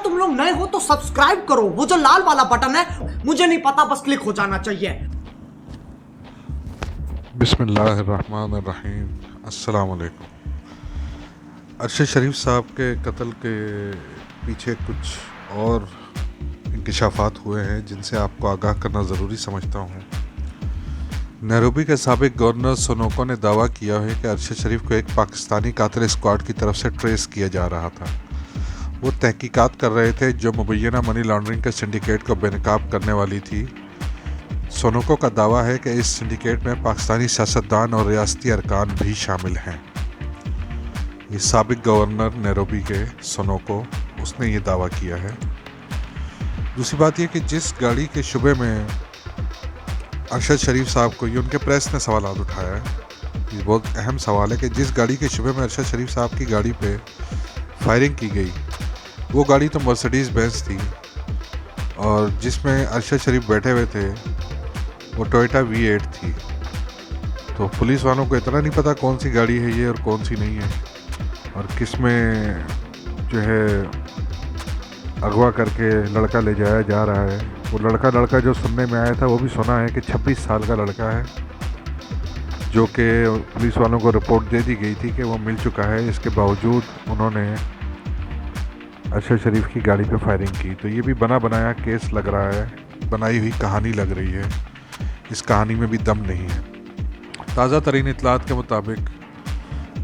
तुम लोग नए हो तो सब्सक्राइब करो, वो जो लाल वाला बटन है, मुझे नहीं पता, बस क्लिक हो जाना चाहिए। बिस्मिल्लाहिर्रहमानिर्रहीम। अस्सलाम वालेकुम। अरशद शरीफ साहब के कत्ल के पीछे कुछ और इंकशाफात हुए हैं जिनसे आपको आगाह करना ज़रूरी समझता हूँ। नैरोबी के साबिक गवर्नर सोनोको ने दावा किया है कि अरशद शरीफ को एक पाकिस्तानी कातिल स्क्वाड की तरफ से ट्रेस किया जा रहा था। वो तहकीकात कर रहे थे जो मुबैना मनी लॉन्ड्रिंग के सिंडिकेट को बेनकाब करने वाली थी। सोनोको का दावा है कि इस सिंडिकेट में पाकिस्तानी सियासतदान और रियासती अरकान भी शामिल हैं। ये साबिक गवर्नर नैरोबी के सोनोको, उसने ये दावा किया है। दूसरी बात यह कि जिस गाड़ी के शुबे में अरशद शरीफ साहब को, ये उनके प्रेस ने सवाल उठाया है, ये बहुत अहम सवाल है कि जिस गाड़ी के शुबे में अरशद शरीफ साहब की गाड़ी पे फायरिंग की गई, वो गाड़ी तो मर्सिडीज़ बेंज थी और जिसमें अरशद शरीफ बैठे हुए थे वो टोयोटा V8 थी। तो पुलिस वालों को इतना नहीं पता कौन सी गाड़ी है ये और कौन सी नहीं है, और किस में जो है अगवा करके लड़का ले जाया जा रहा है। वो लड़का जो सुनने में आया था वो भी सुना है कि 26 साल का लड़का है, जो कि पुलिस वालों को रिपोर्ट दे दी गई थी कि वो मिल चुका है। इसके बावजूद उन्होंने अरशद शरीफ की गाड़ी पे फायरिंग की। तो ये भी बना बनाया केस लग रहा है, बनाई हुई कहानी लग रही है। इस कहानी में भी दम नहीं है। ताज़ा तरीन इतलात के मुताबिक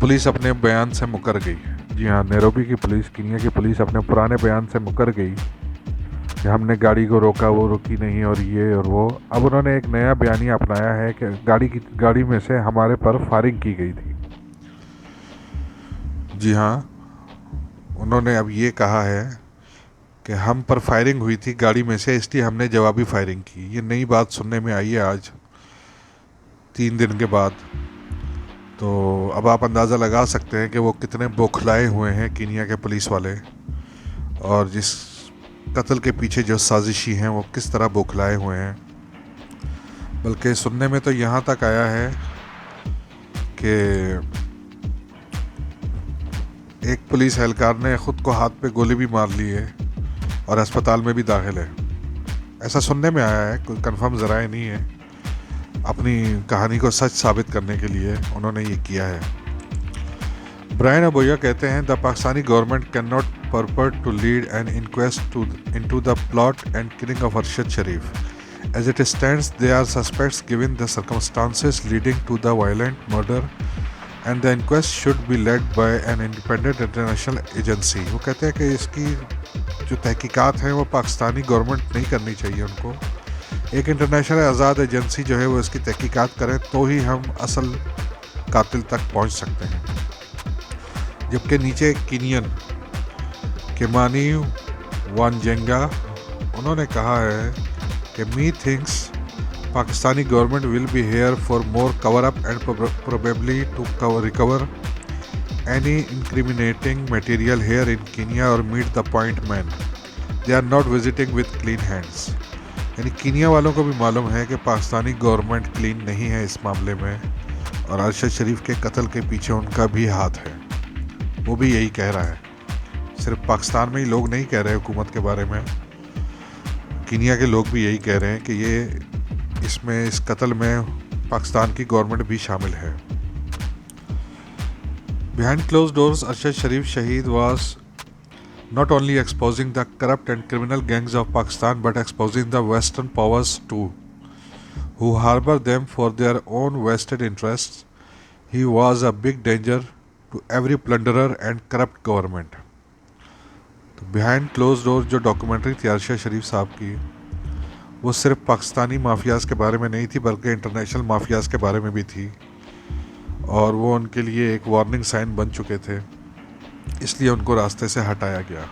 पुलिस अपने बयान से मुकर गई। जी हाँ, नैरोबी की पुलिस, कीनिया की पुलिस अपने पुराने बयान से मुकर गई कि हमने गाड़ी को रोका, वो रुकी नहीं और ये और वो। अब उन्होंने एक नया बयानिया अपनाया है कि गाड़ी में से हमारे पर फायरिंग की गई थी। जी हाँ, उन्होंने अब ये कहा है कि हम पर फायरिंग हुई थी गाड़ी में से, इसलिए हमने जवाबी फायरिंग की। ये नई बात सुनने में आई है आज 3 दिन के बाद। तो अब आप अंदाज़ा लगा सकते हैं कि वो कितने बौखलाए हुए हैं कीनिया के पुलिस वाले, और जिस कत्ल के पीछे जो साजिशी हैं वो किस तरह बौखलाए हुए हैं। बल्कि सुनने में तो यहाँ तक आया है कि एक पुलिस एहलकार ने ख़ुद को हाथ पे गोली भी मार ली है और अस्पताल में भी दाखिल है। ऐसा सुनने में आया है, कोई कंफर्म ज़राए नहीं है। अपनी कहानी को सच साबित करने के लिए उन्होंने ये किया है। ब्रायन अबोया कहते हैं, the Pakistani government can not purport to lead an inquest into the plot and killing of Arshad Sharif. As it stands there are suspects given the circumstances leading to the violent murder and the inquest should be led by an independent international agency. वो कहते हैं कि इसकी जो तहकीकात हैं वो Pakistani government नहीं करनी चाहिए, उनको एक इंटरनेशनल आज़ाद एजेंसी जो है वो इसकी तहकीकात करें, तो ही हम असल कातिल तक पहुंच सकते हैं। जबकि नीचे कीनियन केमानी वानजेंगा, उन्होंने कहा है कि me thinks Pakistani government will be here for more cover up and probably to recover any incriminating material here in Kenya or meet the point man. They are not visiting with clean hands. यानी Kenya वालों को भी मालूम है कि Pakistani government clean नहीं है इस मामले में, और अरशद शरीफ के कत्ल के पीछे उनका भी हाथ है। वो भी यही कह रहा है। सिर्फ पाकिस्तान में ही लोग नहीं कह रहे हुकूमत के बारे में, कीनिया के लोग भी यही कह रहे हैं कि ये इस कत्ल में पाकिस्तान की गवर्नमेंट भी शामिल है। Behind closed doors, Arshad Sharif Shaheed was not only exposing the corrupt and criminal gangs of Pakistan but exposing the Western powers too, who harbor them for their own vested interests. He was a big danger to every plunderer and corrupt government. तो Behind closed doors जो documentary थी अरशद शरीफ साहब की, वो सिर्फ Pakistani mafias के बारे में नहीं थी बल्कि इंटरनेशनल माफियाज़ के बारे में भी थी, और वो उनके लिए एक वार्निंग साइन बन चुके थे, इसलिए उनको रास्ते से हटाया गया।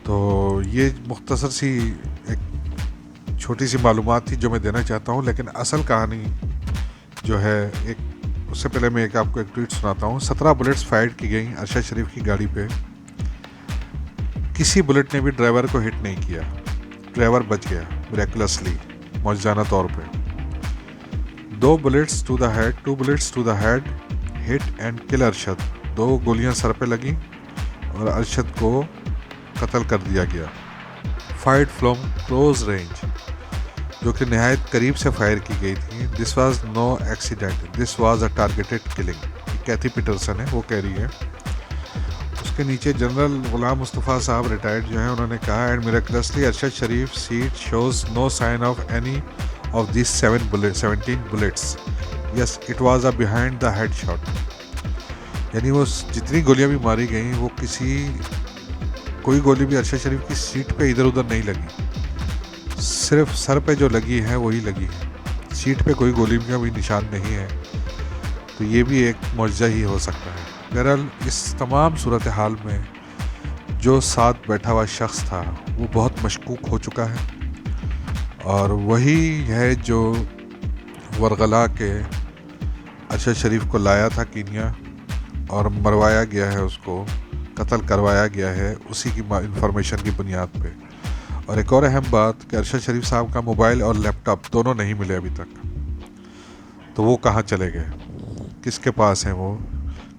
तो ये मुख्तसर सी एक छोटी सी मालूमात थी जो मैं देना चाहता हूँ, लेकिन असल कहानी जो है, एक उससे पहले मैं आपको एक ट्वीट सुनाता हूँ। 17 बुलेट्स फायर की गई अरशद शरीफ की गाड़ी पे। किसी बुलेट ने भी ड्राइवर को हिट नहीं किया, ड्राइवर बच गया मिरेकुलसली, मौजूदा तौर पे। 2 bullets to the head, 2 bullets to the head, hit and kill Arshad. 2 गोलियां सर पे लगी और अरशद को कत्ल कर दिया गया। फाइट फ्रॉम क्लोज रेंज, जो कि नहायत करीब से फायर की गई थी। This was no accident, this was a targeted killing. Kathy Peterson है वो कह रही है। उसके नीचे जनरल गुलाम मुस्तफ़ा साहब रिटायर्ड जो हैं उन्होंने कहा, and miraculously Arshad Sharif seat shows no sign of any of this 17 bullets, yes it was a behind the head shot. यानी वो जितनी गोलियां भी मारी गई वो कोई गोली भी अरशद शरीफ की सीट पे इधर उधर नहीं लगी, सिर्फ सर पे जो लगी है वही लगी है। सीट पे कोई गोली का भी निशान नहीं है, तो ये भी एक मौजज़ा ही हो सकता है। बहरहाल इस तमाम सूरत हाल में जो साथ बैठा हुआ शख्स था वो बहुत मशकूक हो चुका है, और वही है जो वरगला के अरशद शरीफ को लाया था कीनिया और मरवाया गया है, उसको कत्ल करवाया गया है उसी की इंफॉर्मेशन की बुनियाद पे। और एक और अहम बात कि अरशद शरीफ साहब का मोबाइल और लैपटॉप दोनों नहीं मिले अभी तक, तो वो कहाँ चले गए, किसके पास हैं वो,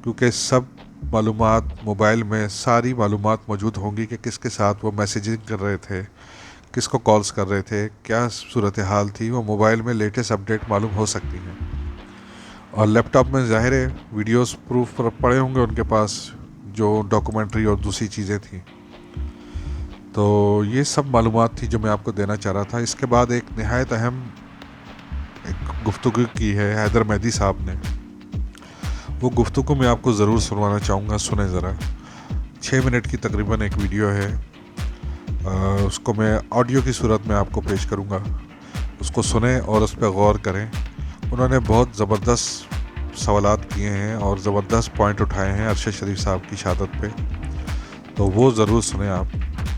क्योंकि सब मालूमात मोबाइल में सारी मालूमात मौजूद होंगी कि किसके साथ वो मैसेजिंग कर रहे थे, किसको कॉल्स कर रहे थे, क्या सूरत हाल थी, वो मोबाइल में लेटेस्ट अपडेट मालूम हो सकती हैं। और लैपटॉप में ज़ाहिर है वीडियोस प्रूफ पड़े होंगे उनके पास, जो डॉक्यूमेंट्री और दूसरी चीज़ें थी। तो ये सब मालूमात थी जो मैं आपको देना चाह रहा था। इसके बाद एक नहायत अहम एक गुफ्तगू की है हैदर मेहदी साहब ने, वो गुफ्तगू मैं आपको ज़रूर सुनवाना चाहूँगा, सुने ज़रा। 6 मिनट की तकरीबन एक वीडियो है, उसको मैं ऑडियो की सूरत में आपको पेश करूँगा, उसको सुने और उस पर गौर करें। उन्होंने बहुत ज़बरदस्त सवालात किए हैं और ज़बरदस्त पॉइंट उठाए हैं अरशद शरीफ साहब की शहादत पे, तो वो ज़रूर सुने आप,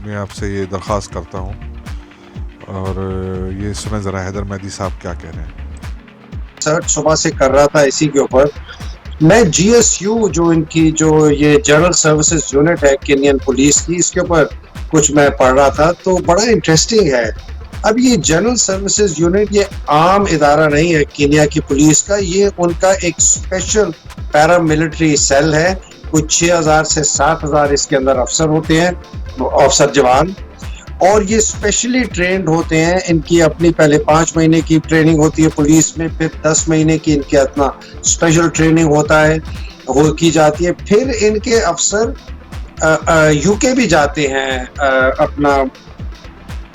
मैं आपसे ये दरख्वास्त करता हूँ। और ये सुने ज़रा हैदर मेहदी साहब क्या कह रहे हैं। सर्च सुबह से कर रहा था इसी के ऊपर। मैं GSU जो इनकी जो ये जनरल सर्विसेज यूनिट है केनियन पुलिस की, इसके ऊपर कुछ मैं पढ़ रहा था तो बड़ा इंटरेस्टिंग है। अब ये जनरल सर्विसेज यूनिट ये आम इदारा नहीं है केनिया की पुलिस का, ये उनका एक स्पेशल पैरामिलिट्री सेल है। कुछ 6000 से 7000 इसके अंदर अफसर होते हैं, अफसर जवान, और ये स्पेशली ट्रेंड होते हैं। इनकी अपनी पहले 5 महीने की ट्रेनिंग होती है पुलिस में, फिर 10 महीने की इनके अपना स्पेशल ट्रेनिंग होता है वो की जाती है। फिर इनके अफसर UK भी जाते हैं, अपना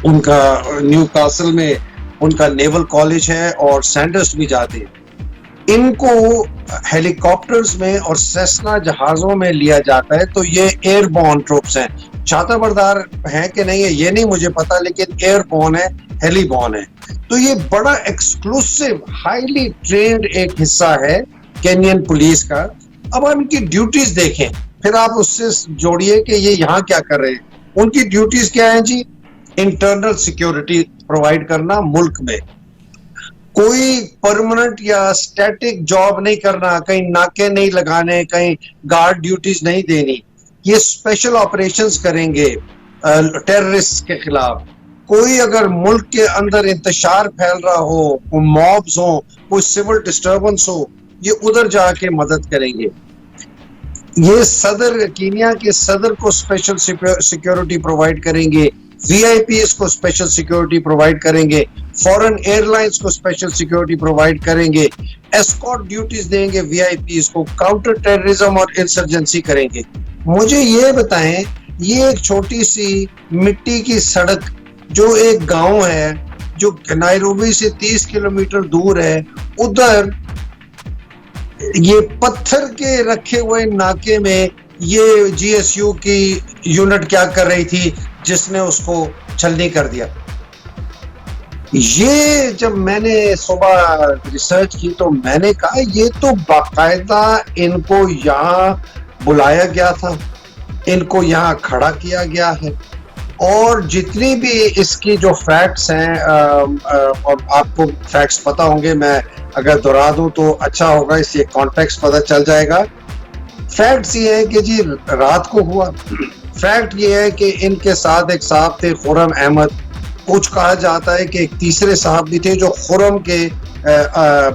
उनका न्यू कासल में उनका नेवल कॉलेज है, और सैंडर्स भी जाते हैं। इनको हेलीकॉप्टर्स में और सेस्ना जहाज़ों में लिया जाता है। तो ये एयरबॉर्न ट्रूप्स हैं, छाता बरदार हैं कि नहीं है ये नहीं मुझे पता, लेकिन एयरबॉर्न है, हेलीबॉर्न है। तो ये बड़ा एक्सक्लूसिव हाईली ट्रेंड एक हिस्सा है केनियन पुलिस का। अब हम इनकी ड्यूटीज देखें, फिर आप उससे जोड़िए कि ये यहाँ क्या कर रहे हैं। उनकी ड्यूटीज क्या है जी? इंटरनल सिक्योरिटी प्रोवाइड करना मुल्क में, कोई परमानेंट या स्टैटिक जॉब नहीं करना, कहीं नाके नहीं लगाने, कहीं गार्ड ड्यूटीज नहीं देनी। ये स्पेशल ऑपरेशंस करेंगे टेररिस्ट के खिलाफ। कोई अगर मुल्क के अंदर इंतशार फैल रहा हो, कोई मॉब्स हो, कोई सिविल डिस्टर्बेंस हो, ये उधर जाके मदद करेंगे। ये सदर, कीनिया के सदर को स्पेशल सिक्योरिटी प्रोवाइड करेंगे, VIPs को स्पेशल सिक्योरिटी प्रोवाइड करेंगे, फॉरेन एयरलाइंस को स्पेशल सिक्योरिटी प्रोवाइड करेंगे, एस्कॉर्ट ड्यूटीज देंगे VIPs को, काउंटर टेररिज्म और इंसर्जेंसी करेंगे। मुझे ये बताएं, ये एक छोटी सी मिट्टी की सड़क जो एक गांव है जो नायरोबी से 30 किलोमीटर दूर है, उधर ये पत्थर के रखे हुए नाके में ये GSU की यूनिट क्या कर रही थी जिसने उसको छलनी कर दिया। ये जब मैंने सुबह रिसर्च की तो मैंने कहा ये तो बाकायदा इनको यहाँ बुलाया गया था, इनको यहाँ खड़ा किया गया है, और जितनी भी इसकी जो फैक्ट्स हैं, और आपको फैक्ट्स पता होंगे, मैं अगर दोहरा दूं तो अच्छा होगा, इससे कॉन्टेक्स्ट पता चल जाएगा। फैक्ट्स ये है कि जी रात को हुआ। फैक्ट ये है कि इनके साथ एक साहब थे खुर्रम अहमद, कुछ कहा जाता है कि एक तीसरे साहब भी थे जो खुर्रम के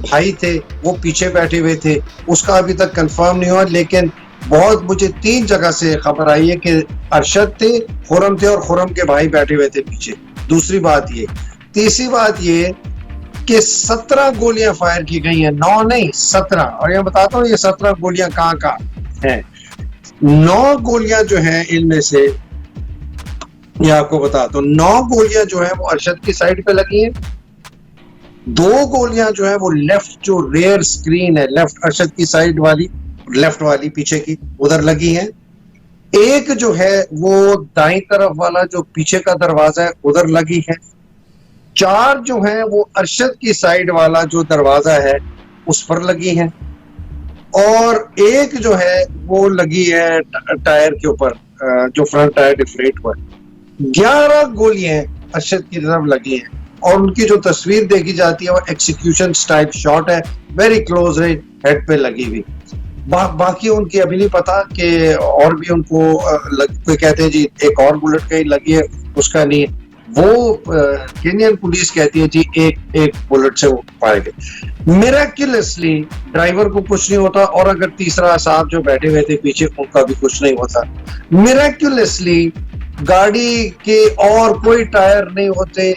भाई थे, वो पीछे बैठे हुए थे, उसका अभी तक कंफर्म नहीं हुआ। लेकिन बहुत मुझे 3 जगह से खबर आई है कि अरशद थे, खुर्रम थे और खुर्रम के भाई बैठे हुए थे पीछे। दूसरी बात ये, तीसरी बात ये कि 17 गोलियां फायर की गई हैं, 9 नहीं 17। और ये बताता हूँ ये 17 गोलियां कहाँ हैं। 9 गोलियां जो हैं इनमें से, ये आपको बताता हूँ, 9 गोलियां जो है वो अरशद की साइड पे लगी हैं, 2 गोलियां जो है वो लेफ्ट, जो रेयर स्क्रीन है लेफ्ट अरशद की साइड वाली, लेफ्ट वाली पीछे की, उधर लगी है। एक जो है वो दाईं तरफ वाला जो पीछे का दरवाजा है उधर लगी है। 4 जो है वो अरशद की साइड वाला जो दरवाजा है उस पर लगी है, और एक जो है वो लगी है टायर के ऊपर, जो फ्रंट टायर डिफ्लेट हुआ है। 11 गोलियां अरशद की तरफ लगी हैं, और उनकी जो तस्वीर देखी जाती है वो एक्सिक्यूशन स्टाइल शॉट है, वेरी क्लोज रेंज हेड पे लगी हुई। बाकी उनकी अभी नहीं पता कि और भी उनको कोई कहते हैं जी एक और बुलेट कहीं लगी है, उसका नहीं है। वो केनियन पुलिस कहती है जी एक बुलेट से वो मारे गए। मिरेक्युलसली ड्राइवर को कुछ नहीं होता, और अगर तीसरा साहब जो बैठे हुए थे पीछे उनका भी कुछ नहीं होता। मिरेक्युलसली गाड़ी के और कोई टायर नहीं होते,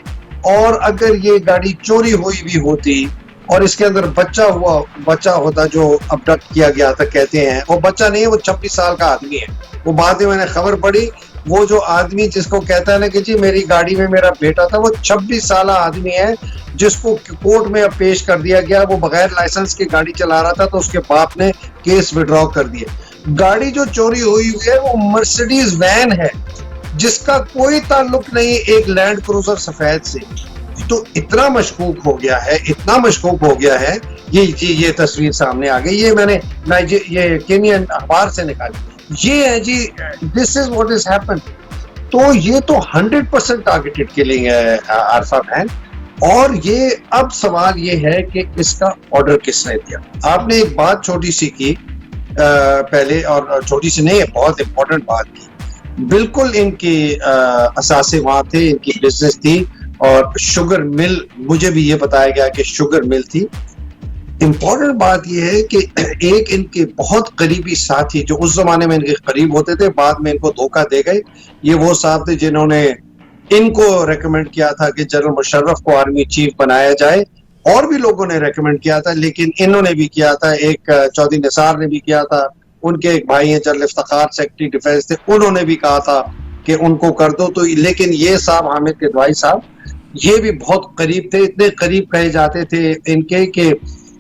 और अगर ये गाड़ी चोरी हुई भी होती और इसके अंदर बच्चा होता जो अबडक्ट किया गया था, कहते हैं वो बच्चा नहीं है, वो 26 साल का आदमी है। वो बाद में मैंने खबर पढ़ी, वो जो आदमी जिसको कहता है ना कि जी मेरी गाड़ी में मेरा बेटा था, वो 26 साल आदमी है जिसको कोर्ट में अब पेश कर दिया गया। वो बगैर लाइसेंस की गाड़ी चला रहा था, तो उसके बाप ने केस विड्रॉ कर दिया। गाड़ी जो चोरी हुई है वो मर्सिडीज वैन है जिसका कोई ताल्लुक नहीं एक लैंड क्रूजर सफेद से। तो इतना मशकूक हो गया है, इतना मशकूक हो गया है। ये तस्वीर सामने आ गई, ये मैंने ये केनियन अखबार से निकाली। ये है जी, this is what is happen. तो ये तो 100% टारगेटेड किलिंग है आरफा वैन। और ये अब सवाल ये है कि इसका ऑर्डर किसने दिया। आपने एक बात छोटी सी की पहले, और छोटी सी नहीं है, बहुत इंपॉर्टेंट बात की। बिल्कुल इनके असासे वहां थे, इनकी बिजनेस थी, और शुगर मिल, मुझे भी ये बताया गया कि शुगर मिल थी। इंपॉर्टेंट बात यह है कि एक इनके बहुत करीबी साथी जो उस जमाने में इनके करीब होते थे, बाद में इनको धोखा दे गए। ये वो साहब थे जिन्होंने इनको रेकमेंड किया था कि जनरल मुशर्रफ को आर्मी चीफ बनाया जाए। और भी लोगों ने रेकमेंड किया था, लेकिन इन्होंने भी किया था, एक चौधरी निसार ने भी किया था, उनके एक भाई हैं जनरल इफ्तिखार सेक्रेटरी डिफेंस थे, उन्होंने भी कहा था कि उनको कर दो। तो लेकिन ये साहब हामिद किदवाई साहब ये भी बहुत करीब थे, इतने करीब कहे जाते थे इनके कि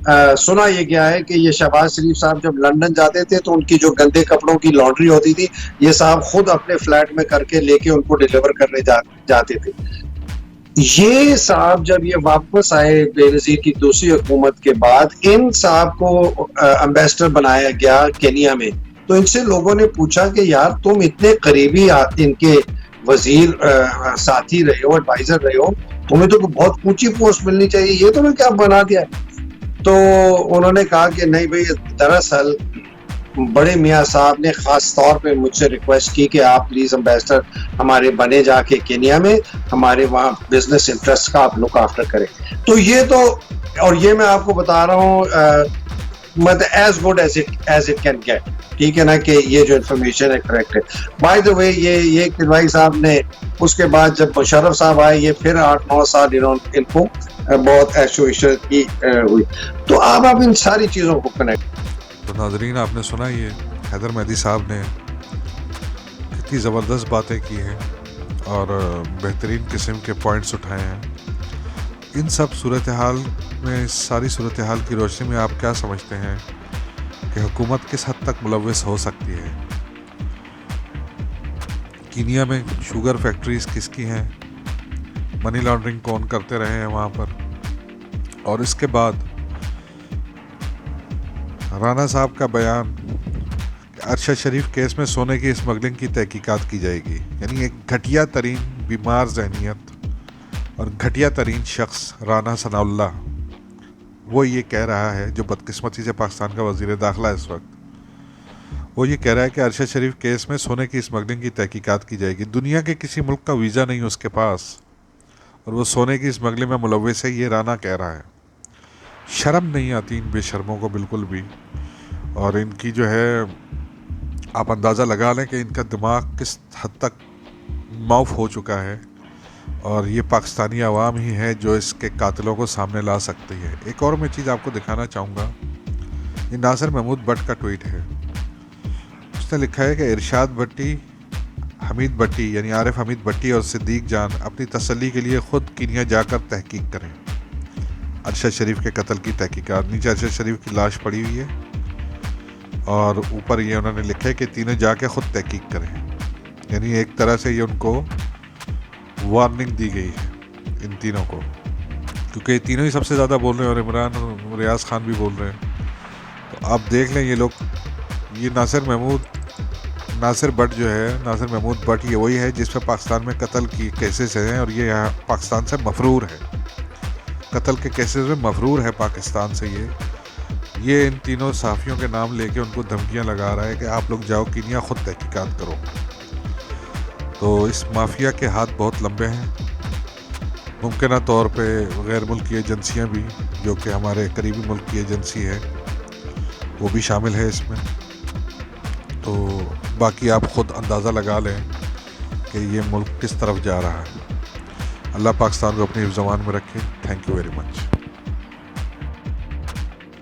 सुना ये गया है कि ये शहबाज शरीफ साहब जब लंदन जाते थे तो उनकी जो गंदे कपड़ों की लॉन्ड्री होती थी ये साहब खुद अपने फ्लैट में करके लेके उनको डिलीवर करने जाते थे। ये साहब जब ये वापस आए बेनजीर की दूसरी हुकूमत के बाद, इन साहब को एम्बेसडर बनाया गया केनिया में। तो इनसे लोगों ने पूछा कि यार तुम इतने करीबी इनके वजीर साथी रहे हो, एडवाइजर रहे हो, तुम्हें तो बहुत ऊंची पोस्ट मिलनी चाहिए, ये तुम्हें क्या बना दिया। तो उन्होंने कहा कि नहीं भाई, दरअसल बड़े मियाँ साहब ने खास तौर पे मुझसे रिक्वेस्ट की कि आप प्लीज एम्बेसडर हमारे बने जाके केनिया में, हमारे वहाँ बिजनेस इंटरेस्ट का आप लुक आफ्टर करें। तो ये तो, और ये मैं आपको बता रहा हूँ मतलब as good as it can get, ठीक है ना, कि ये जो इन्फॉर्मेशन है करेक्ट है। बाय द वे ये किदवाई साहब ने उसके बाद जब मुशर्रफ साहब आए, ये फिर 8-9 साल इनको बहुत ऐशो इशरत की हुई। तो आप इन सारी चीज़ों को कनेक्ट। तो नाजरीन, आपने सुना ये हैदर मेहदी साहब ने कितनी ज़बरदस्त बातें की हैं और बेहतरीन किस्म के पॉइंट्स उठाए हैं। इन सब सूरत हाल में, सारी सूरत हाल की रोशनी में आप क्या समझते हैं कि हुकूमत किस हद तक मुलव्वस हो सकती है? कीनिया में शुगर फैक्ट्रीज किसकी हैं? मनी लॉन्ड्रिंग कौन करते रहे हैं वहाँ पर? और इसके बाद राना साहब का बयान कि अरशद शरीफ केस में सोने की स्मगलिंग की तहकीकात की जाएगी, यानी एक घटिया तरीन बीमार जहनीत और घटिया तरीन शख्स राना सनाउल्लाह, वो ये कह रहा है, जो बदकिस्मती से पाकिस्तान का वज़ीर दाखिला इस वक्त, वो ये कह रहा है कि अरशद शरीफ केस में सोने की स्मगलिंग की तहकीकात की जाएगी। दुनिया के किसी मुल्क का वीज़ा नहीं उसके पास और वो सोने की स्मगलिंग में मुलव्वस है, ये राना कह रहा है। शर्म नहीं आती इन बेशर्मों को बिल्कुल भी। और इनकी जो है आप अंदाज़ा लगा लें कि इनका दिमाग किस हद तक माउफ हो चुका है, और ये पाकिस्तानी आवाम ही है जो इसके कातिलों को सामने ला सकती है। एक और मैं चीज़ आपको दिखाना चाहूँगा, ये नासिर महमूद भट्ट का ट्वीट है। उसने लिखा है कि इरशाद भट्टी, हमीद भट्टी यानी आरिफ हमीद भट्टी और सिद्दीक जान अपनी तसल्ली के लिए ख़ुद कीनिया जाकर तहकीक करें। अरशद शरीफ के कत्ल की तहकीकात। नीचे अरशद शरीफ की लाश पड़ी हुई है और ऊपर ये उन्होंने लिखा है कि तीनों जाके ख़ुद तहकीक करें। यानी एक तरह से ये उनको वार्निंग दी गई है इन तीनों को, क्योंकि ये तीनों ही सबसे ज़्यादा बोल रहे हैं और इमरान और रियाज खान भी बोल रहे हैं। तो आप देख लें ये लोग, ये नासिर भट्ट जो है, नासिर महमूद भट्ट, ये वही है जिस पर पाकिस्तान में कत्ल की केसेस हैं और ये यहाँ पाकिस्तान से मफरूर है, कत्ल के केसेस में मफरूर है पाकिस्तान से। ये इन तीनों सहाफ़ियों के नाम लेके उनको धमकियाँ लगा रहा है कि आप लोग जाओ कीनिया ख़ुद तहकीकात करो। तो इस माफिया के हाथ बहुत लंबे हैं। मुमकिन तौर पे गैर मुल्की एजेंसियाँ भी, जो कि हमारे करीबी मुल्क की एजेंसी है, वो भी शामिल है इसमें। तो बाकी आप ख़ुद अंदाज़ा लगा लें कि ये मुल्क किस तरफ जा रहा है। अल्लाह पाकिस्तान को अपनी हिफ्ज़-ए-अमान में रखे। Thank you very much.